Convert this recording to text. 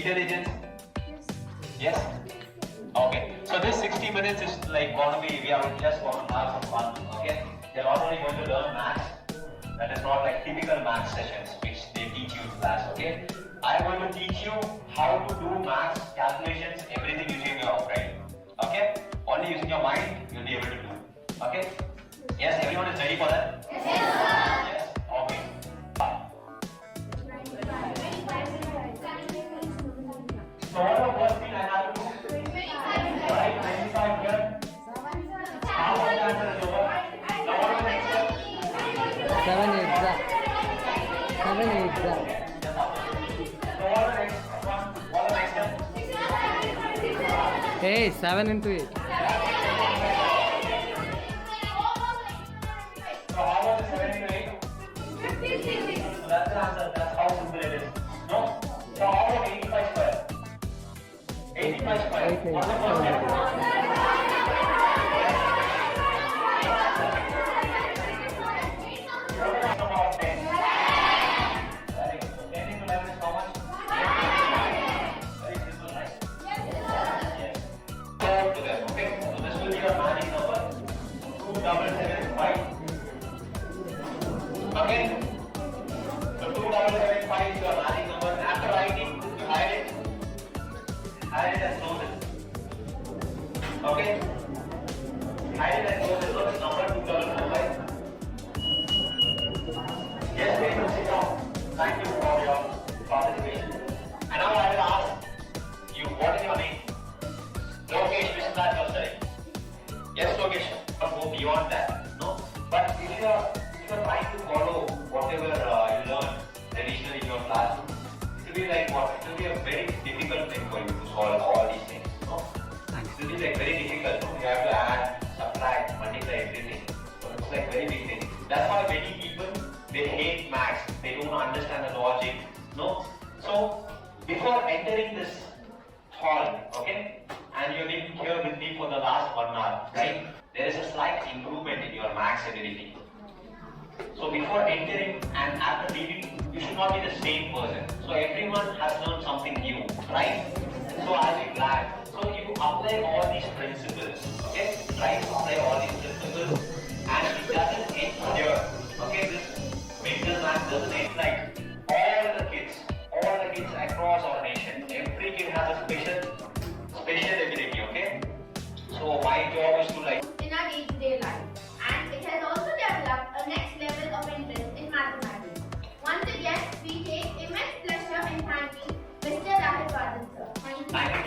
intelligence? Yes? Okay. So this 60 minutes is like gonna be, we are just gonna have some fun. Okay? They're not only going to learn maths, that is not like typical maths sessions which they teach you in class. Okay? I am going to teach you how to do maths, calculations, everything using your brain. Okay? Only using your mind, you'll be able to do. Okay? Yes, everyone is ready for that? Yes. Yes. Okay. So what the first thing I have to do? Write 95 here. How much answer is over? Now what is the next step? 7 exam. 7 exam. So what is the next one? What is the next step? Hey, 7 into 8. So how much is 7 into 8? So that's the answer. That's how simple it is. No? So how about 85 square? 85 square. What's the first step? Okay? So 2775 is your magic number. After writing, you hide it. Hide it and close it. Okay? Hide it and close it. So this number 2775. Yes, please sit down. Thank you for your participation. And now I will ask you, what is your name? Lokesh, which class you are studying? Yes, Lokesh. Don't go beyond that. No? But if you are trying to follow whatever you learn traditionally in your classroom, it will be like what? It will be a very difficult thing for you to solve all these things. No? It will be like very difficult. No? You have to add, subtract, multiply everything. So it's like very big thing. That's why many people, they hate maths. They don't understand the logic. No? So before entering this hall, okay, and you've been here with me for the last 1 hour, right? There is a slight improvement in your maths ability. So before entering and after leaving, you should not be the same person. So everyone has learned something new, right? So I'll be glad. So you apply all these principles, okay? Try to apply all these principles, and it doesn't end here, okay? This mental math doesn't end like all the kids across our nation. Every kid has a special ability, okay? So my job is to like in our day-to-day life, and it has also developed a next level of interest in mathematics. Once again, we take immense pleasure in thanking Mr. Rahul Vardhan sir. Thank you.